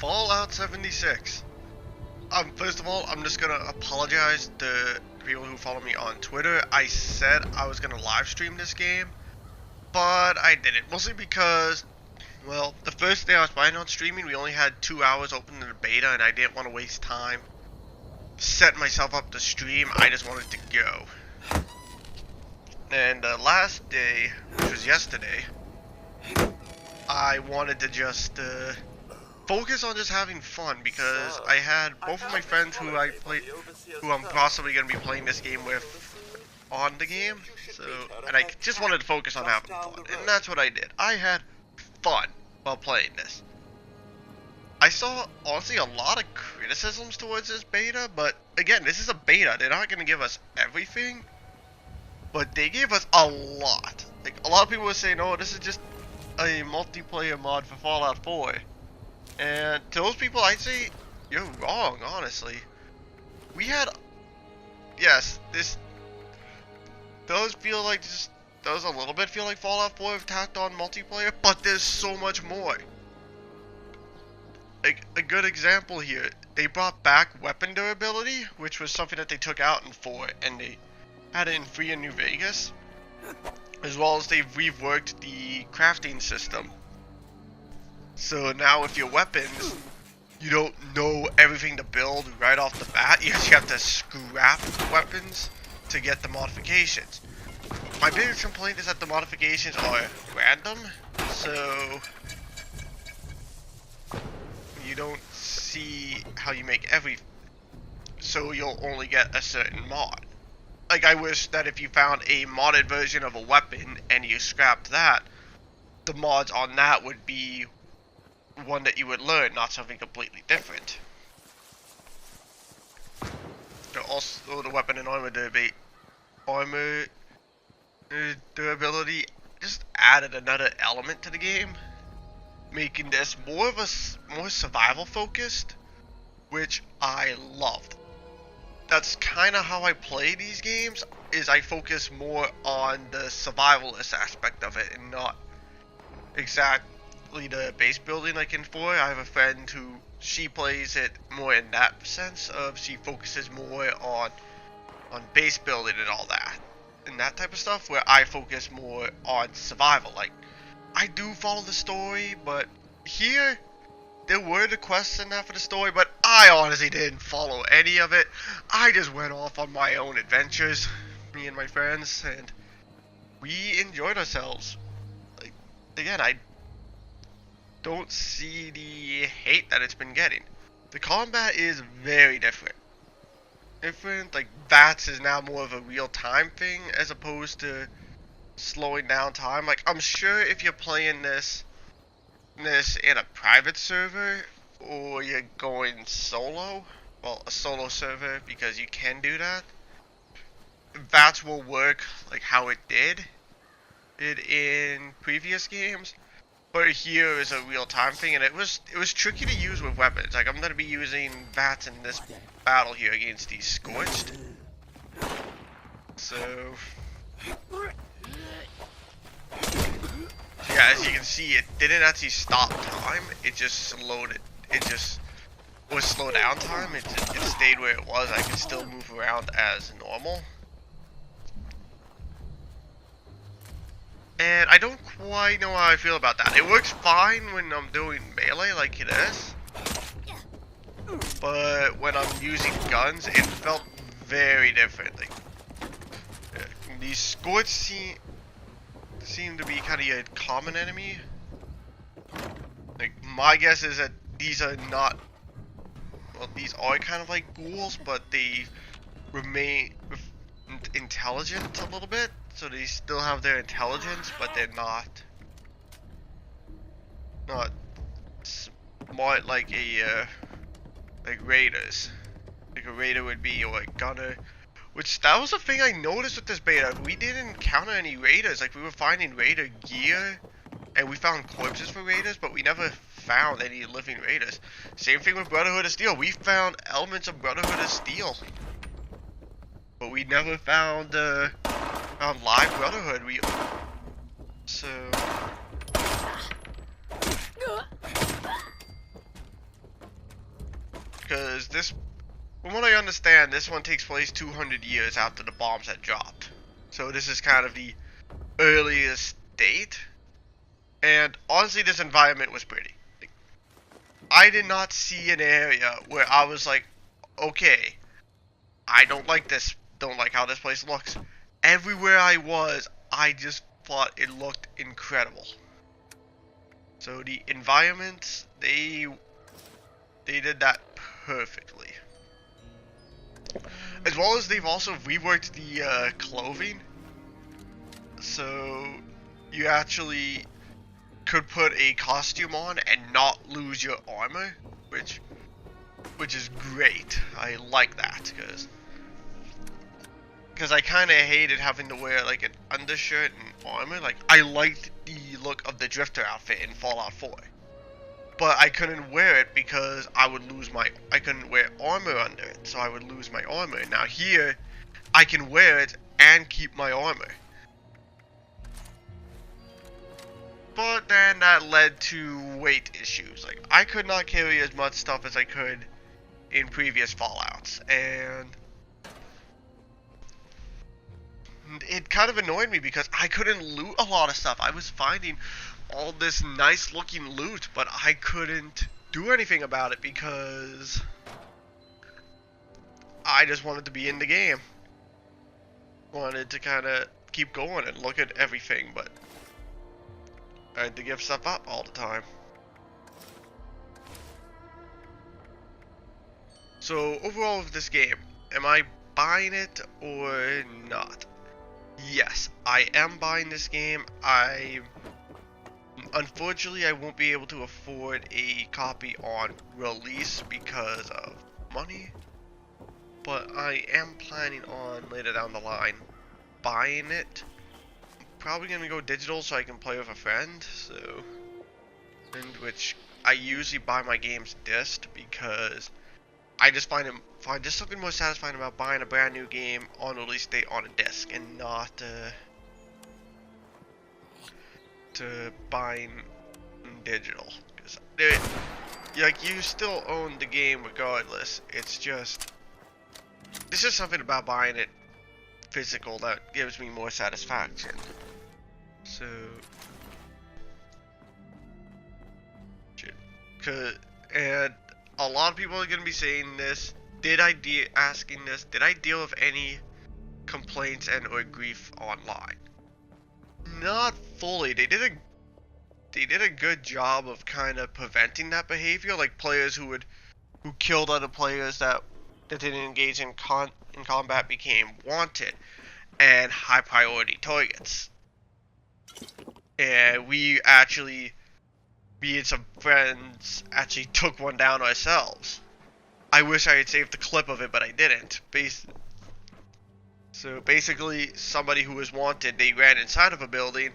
Fallout 76. First of all, I'm just gonna apologize to people who follow me on Twitter. I said I was gonna live stream this game, but I didn't. Mostly because, well, the first day I was planning on streaming, we only had 2 hours open in the beta, and I didn't want to waste time setting myself up to stream. I just wanted to go. And the last day, which was yesterday, I wanted to just focus on just having fun, because I had both of my friends who I'm possibly going to be playing this game with on the game, and I just wanted to focus on having fun, and that's what I did. I had fun while playing this. I saw, honestly, a lot of criticisms towards this beta, but again, this is a beta. They're not going to give us everything, but they gave us a lot. Like, a lot of people were saying, oh, this is just a multiplayer mod for Fallout 4. And to those people, I'd say you're wrong, honestly. We had, yes, this does feel like, just does a little bit feel like Fallout 4 if tacked on multiplayer, but there's so much more. Like, a good example here, they brought back weapon durability, which was something that they took out in 4, and they had it in 3 in New Vegas, as well as they've reworked the crafting system. So now with your weapons, you don't know everything to build right off the bat. You actually have to scrap weapons to get the modifications. My biggest complaint is that the modifications are random, so you don't see how you make so you'll only get a certain mod. Like, I wish that if you found a modded version of a weapon and you scrapped that, the mods on that would be one that you would learn, not something completely different. Also, the weapon and armor durability just added another element to the game, making this more survival focused, which I loved. That's kind of how I play these games, is I focus more on the survivalist aspect of it and not exactly the base building like in 4. I have a friend who, she plays it more in that sense of, she focuses more on base building and all that and that type of stuff, where I focus more on survival. Like, I do follow the story, but here there were the quests in that for the story, but I honestly didn't follow any of it. I just went off on my own adventures, me and my friends, and we enjoyed ourselves. Like, again, I don't see the hate that it's been getting. The combat is very different. Like, VATS is now more of a real-time thing as opposed to slowing down time. Like, I'm sure if you're playing this in a private server, or you're going solo, well, a solo server, because you can do that, VATS will work like how it did in previous games. But here is a real-time thing, and it was tricky to use with weapons. Like, I'm gonna be using VATS in this battle here against these Scorched. So yeah, as you can see, it didn't actually stop time. It just slowed it. It just was slow down time. It stayed where it was. I could still move around as normal. And I don't quite know how I feel about that. It works fine when I'm doing melee like it is, but when I'm using guns, it felt very different. Like, these Scorched seem to be kind of a common enemy. Like, my guess is that these are not, well, these are kind of like ghouls, but they remain intelligent a little bit. So they still have their intelligence, but they're not smart like like raiders. Like a raider would be, or a gunner. Which, that was the thing I noticed with this beta. We didn't encounter any raiders. Like, we were finding raider gear, and we found corpses for raiders, but we never found any living raiders. Same thing with Brotherhood of Steel. We found elements of Brotherhood of Steel, but we never found live Brotherhood. because this, from what I understand, this one takes place 200 years after the bombs had dropped. So this is kind of the earliest date. And honestly, this environment was pretty. Like, I did not see an area where I was like, okay, I don't like this, don't like how this place looks. Everywhere I was, I just thought it looked incredible. So the environments, they did that perfectly. As well as they've also reworked the clothing. So you actually could put a costume on and not lose your armor, which is great. I like that because I kind of hated having to wear like an undershirt and armor. Like, I liked the look of the Drifter outfit in Fallout 4, but I couldn't wear it because I couldn't wear armor under it, so I would lose my armor. Now here, I can wear it and keep my armor. But then that led to weight issues. Like, I could not carry as much stuff as I could in previous Fallouts, and it kind of annoyed me because I couldn't loot a lot of stuff. I was finding all this nice looking loot, but I couldn't do anything about it because I just wanted to be in the game. Wanted to kind of keep going and look at everything, but I had to give stuff up all the time. So overall with this game, am I buying it or not? Yes, I am buying this game. Unfortunately, I won't be able to afford a copy on release because of money, but I am planning on later down the line buying it. Probably gonna go digital so I can play with a friend. Which I usually buy my games disc because I just find just something more satisfying about buying a brand new game on release date on a disc and not to buying digital, because like, you still own the game regardless. It's just there's just something about buying it physical that gives me more satisfaction. So and a lot of people are gonna be saying this. Did I deal with any complaints and or grief online? Not fully. They did a good job of kind of preventing that behavior, like players who killed other players that didn't engage in combat became wanted and high priority targets. And me and some friends actually took one down ourselves. I wish I had saved the clip of it, but I didn't. So basically, somebody who was wanted, they ran inside of a building.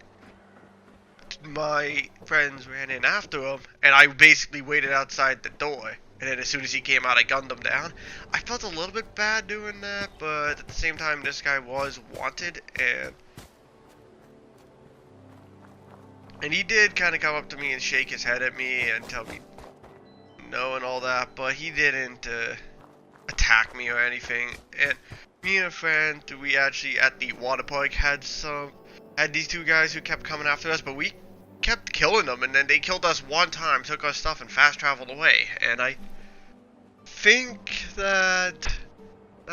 My friends ran in after him, and I basically waited outside the door. And then as soon as he came out, I gunned him down. I felt a little bit bad doing that, but at the same time, this guy was wanted, and he did kind of come up to me and shake his head at me and tell me no and all that, but he didn't attack me or anything. And me and a friend, we actually at the water park had these two guys who kept coming after us, but we kept killing them, and then they killed us one time, took our stuff, and fast traveled away. And I think that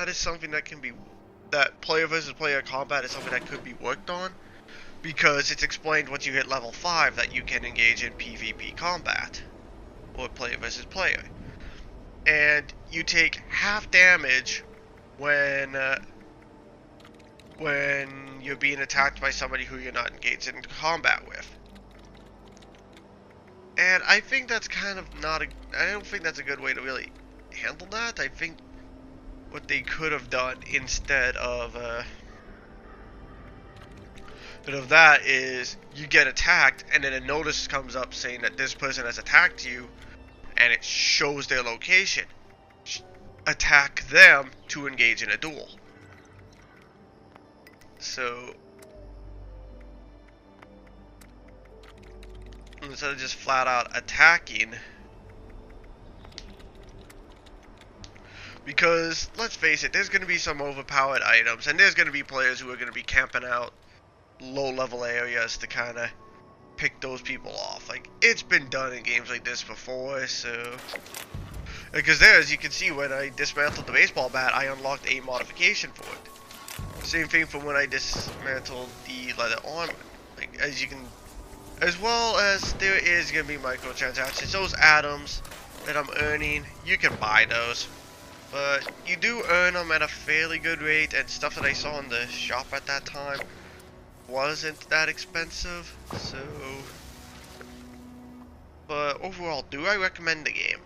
is something that player versus player combat is something that could be worked on, because it's explained once you hit level 5 that you can engage in PvP combat, or player versus player, and you take half damage when you're being attacked by somebody who you're not engaged in combat with. And I think that's kind of I don't think that's a good way to really handle that. I think what they could have done instead of that is you get attacked, and then a notice comes up saying that this person has attacked you, and it shows their location. Attack them to engage in a duel. So instead of just flat out attacking, Because, let's face it, there's going to be some overpowered items, and there's going to be players who are going to be camping out low-level areas to kind of pick those people off. Like, it's been done in games like this before, so... Because there, as you can see, when I dismantled the baseball bat, I unlocked a modification for it. Same thing for when I dismantled the leather armor. Like, as you can... As well as there is going to be microtransactions. Those atoms that I'm earning, you can buy those. But you do earn them at a fairly good rate, and stuff that I saw in the shop at that time wasn't that expensive, so... But overall, do I recommend the game?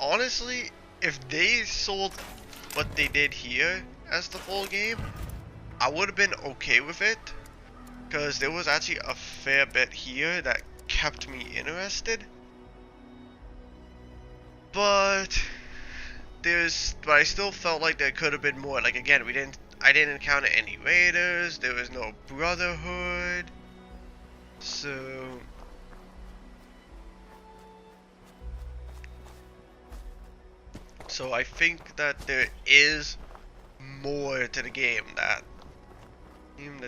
Honestly, if they sold what they did here as the full game, I would have been okay with it, because there was actually a fair bit here that kept me interested. But I still felt like there could have been more. Like, again, I didn't encounter any raiders, there was no brotherhood, so I think that there is more to the game that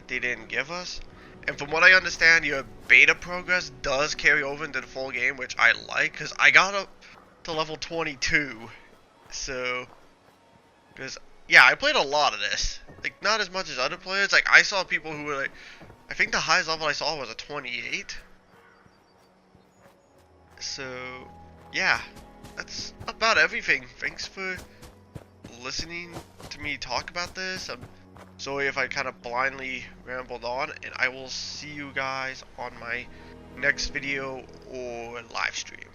they didn't give us. And from what I understand, your beta progress does carry over into the full game, which I like, because I got up to level 22. So, because, yeah, I played a lot of this. Like, not as much as other players. Like, I saw people who were like, I think the highest level I saw was a 28. So, yeah, that's about everything. Thanks for listening to me talk about this. I'm sorry if I kind of blindly rambled on, and I will see you guys on my next video or live stream.